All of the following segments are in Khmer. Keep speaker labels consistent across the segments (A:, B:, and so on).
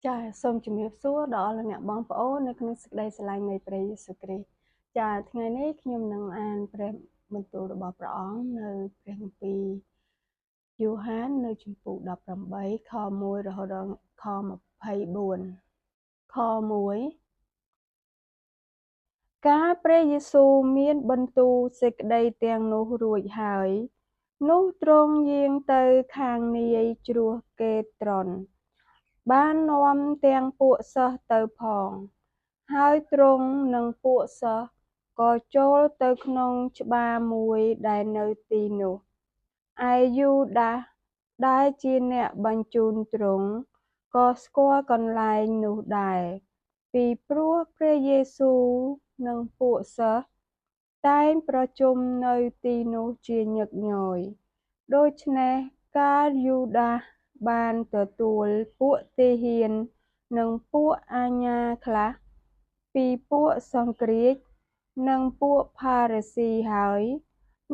A: ចាសូមជំរាបសួរដល់អ្នកបងប្អូននៅក្នុងសេចក្តីស្រឡាញ់នៃព្រះយេស៊ូវគ្រីស្ទចាថ្ងៃនេះខ្ញុំនឹងអានព្រះបន្ទូលរបស់ព្រះអង្គនៅព្រះគម្ពីរយូហាននៅជំពូក18ខ1រហូតដល់ខ24ខ1កាលព្រះយេស៊ូវមានបន្ទូលសេចក្តីទាំងនោះរួចហើយនោះទ្រង់យាងទៅខាងនាយជ្រោះកេត្រុនបាននាំទាំងពួកសិស្សទៅផងហើយទ្រង់និងពួកសិស្សក៏ចូលទៅក្នុងច្បារមួយដែលនៅទីនោះឯយូដាសដែលជាអ្នកបញ្ជូនទ្រង់ក៏ស្គាល់កន្លែងនោះដែរពីព្រោះព្រះយេស៊ូវនិងពួកសិស្សតែងប្រជុំនៅទីនោះជាញឹកញយដូច្នេះកាលយូដាសបានទទួលពួកទាហាននិងពួកអាជ្ញាខ្លះពីពួកសង្គ្រាចនិងពួកផារីស៊ីហើយ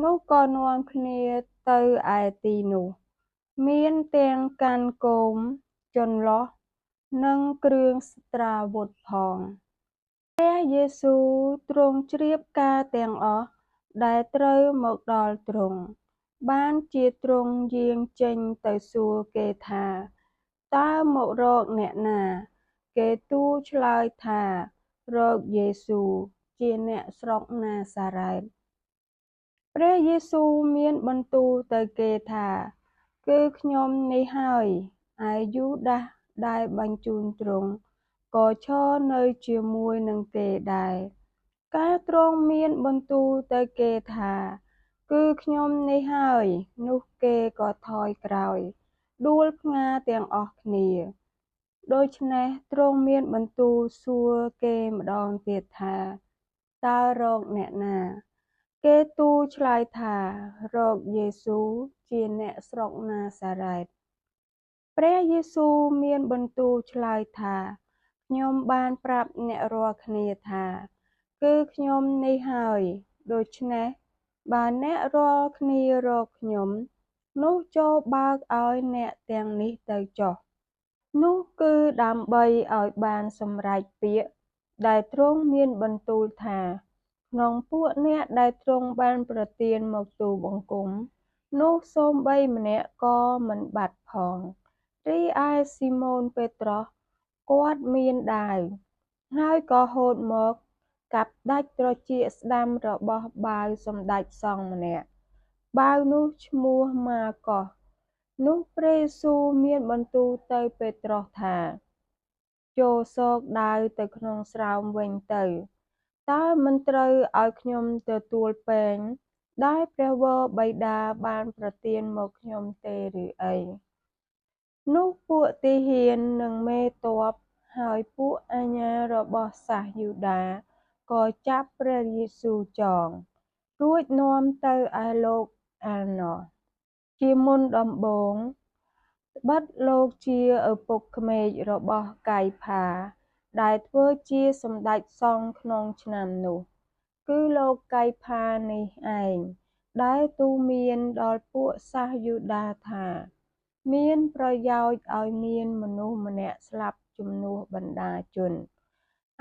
A: នោះក៏នាំគ្នាទៅឯទីនោះមានទាំងកាន់គោមចន្លុះនិងគ្រឿងស្ត្រាវុធផងព្រះយេស៊ូវទ្រង់ជ្រាបការទាំងអស់ដែលត្រូវមកដល់ទ្រង់បានជាទ្រង់យាងចេញទៅសួរគេថាតើមករកអ្នកណាគេទូលឆ្លើយថារកយេស៊ូវជាអ្នកស្រុកណាសារ៉េតព្រះយេស៊ូវមានបន្ទូលទៅគេថាគឺខ្ញុំនេះហើយឯយូដាសដែលបញ្ជូនទ្រង់ក៏ឈរនៅជាមួយនឹងគេដែរកាលទ្រង់មានបន្ទូលទៅគេថាគឺខ្ញុំនេះហើយនោះគេក៏ថយក្រោយដួលផ្ងាទាំងអស់គ្នាដូច្នេះទ្រង់មានបន្ទូលសួរគេម្ដងទៀតថាតើរកអ្នកណាគេទូលឆ្លើយថារកយេស៊ូវជាអ្នកស្រុកណាសារ៉េតព្រះយេស៊ូវមានបន្ទូលឆ្លើយថាខ្ញុំបានប្រាប់អ្នករាល់គ្នាថាគឺខ្ញុំនេះហើយដូច្នេះបើអ្នករាល់គ្នារកខ្ញុំនោះចូលបើកឲ្យអ្នកទាំងនេះទៅចុះនោះគឺដើម្បីឲ្យបានសម្រេចពាក្យដែលទ្រង់មានបន្ទូលថាក្នុងពួកអ្នកដែលទ្រង់បានប្រទានមកទូលបង្គំនោះសូម្បីម្នាក់ក៏មិនបាត់ផងរីឯស៊ីម៉ូនពេត្រុសគាត់មានដាវហើយក៏ហូតមកកាប់ដាច់ត្រចៀកស្ដាំរបស់បាវសម្ដេចសង្ឃម្នាក់បាវនោះឈ្មោះម៉ាកុសនោះព្រះយេស៊ូវមានបន្ទូលទៅពេត្រុសថាចូលសោកដាវទៅក្នុងស្រោមវិញទៅតើមិនត្រូវឲ្យខ្ញុំទទួលពែងដែលព្រះវរបិតាបានប្រទានមកខ្ញុំទេឬអីនោះពួកទាហាននិងមេទ័ពហើយពួកអាជ្ញារបស់សាសយូដាក៏ចាប់ព្រះយេស៊ូវចងរួចនាំទៅឯលោកអាណ៉ូសជាមុនដំបូងត្បិតលោកជាឪពុកក្មេករបស់កាយផាដែលធ្វើជាសម្ដេចសង្ឃក្នុងឆ្នាំនោះគឺលោកកាយផានេះឯងដែលទូន្មានដល់ពួកសាសយូដាថាមានប្រយោជន៍ឲ្យមានមនុស្សម្នាក់ស្លាប់ជំនួសបណ្តាជន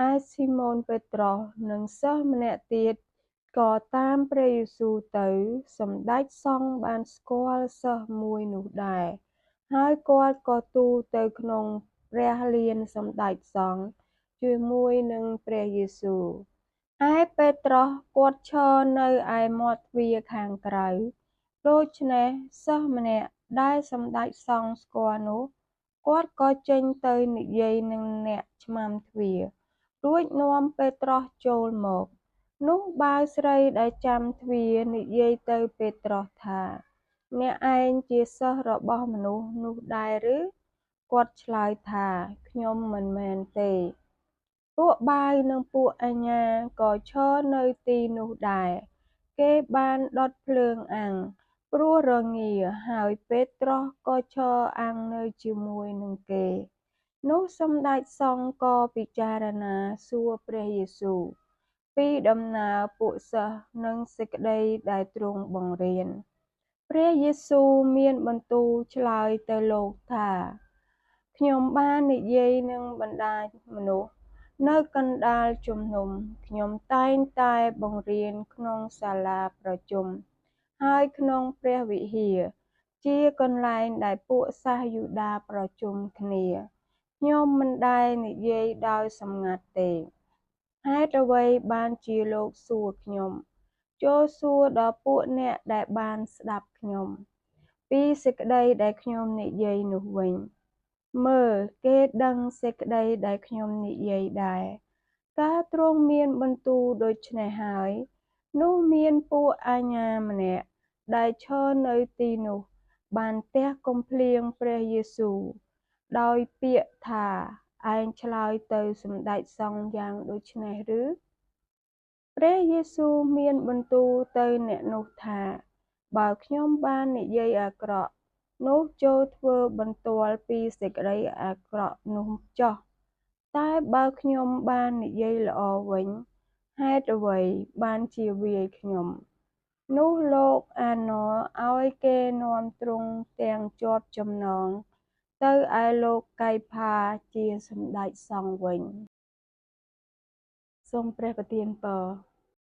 A: ឯស៊ីម៉ូនពេត្រុសនិងសិស្សម្នាក់ទៀតក៏តាមព្រះយេស៊ូវទៅសម្ដេចសង្ឃបានស្គាល់សិស្សមួយនោះដែរហើយគាត់ក៏ទូលទៅក្នុងព្រះលានសម្ដេចសង្ឃជាមួយនឹងព្រះយេស៊ូវឯពេត្រុសគាត់ឈរនៅឯមាត់ទ្វារខាងក្រៅដូច្នេះសិស្សម្នាក់ដែលសម្ដេចសង្ឃស្គាល់នោះគាត់ក៏ចេញទៅនិយាយនឹងអ្នកឆ្មាំទ្វាររួចនាំពេត្រុសចូលមកនោះបាវស្រីដែលចាំទ្វារនិយាយទៅពេត្រុសថាអ្នកឯងជាសិស្សរបស់មនុស្សនោះដែរឬគាត់ឆ្លើយថាខ្ញុំមិនមែនទេពួកបាវនិងពួកអាជ្ញាក៏ឈរនៅទីនោះដែរគេបានដុតភ្លើងអាំងព្រោះរងាហើយពេត្រុសក៏ឈរអាំងនៅជាមួយនឹងគេនោះសម្ដេចសង្ឃក៏ពិចារណាសួរព្រះយេស៊ូវពីដំណើរពួកសិស្សនិងសេចក្តីដែលទ្រង់បង្រៀនព្រះយេស៊ូវមានបន្ទូលឆ្លើយទៅលោកថា ខ្ញុំបាននិយាយនឹងបណ្ដាមនុស្សនៅកណ្ដាលជំនុំខ្ញុំតែងតែបង្រៀនក្នុងសាលាប្រជុំហើយក្នុងព្រះវិហារជាកន្លែងដែលពួកសាសយូដាប្រជុំគ្នាខ្ញុំមិនដែលនិយាយដោយសម្ងាត់ទេហេតុអ្វីបានជាលោកសួរខ្ញុំចូលសួរដល់ពួកអ្នកដែលបានស្ដាប់ខ្ញុំពីសេចក្តីដែលខ្ញុំនិយាយនោះវិញមើលគេដឹងសេចក្តីដែលខ្ញុំនិយាយដែរកាលទ្រង់មានបន្ទូលដូច្នេះហើយនោះមានពួកអាជ្ញាម្នាក់ដែលឈរនៅទីនោះបានទះកំភ្លៀងព្រះយេស៊ូវដោយពាក្យថាឯងឆ្លើយទៅសម្ដេចសង្ឃយ៉ាងដូចនេះឬព្រះយេស៊ូវមានបន្ទូលទៅអ្នកនោះថាបើខ្ញុំបាននិយាយអាក្រក់នោះចូលធ្វើបន្ទាល់ពីសេចក្តីអាក្រក់នោះចុះតែបើខ្ញុំបាននិយាយល្អវិញហេតុអ្វីបានជាវាយខ្ញុំនោះលោកអាណ័រឲ្យគេនាំទ្រង់ទាំងជាប់ចំណងទៅឯលោកកៃផាជាសម្ដេចសង្ឃវិញសូមព្រះប្រទានពរ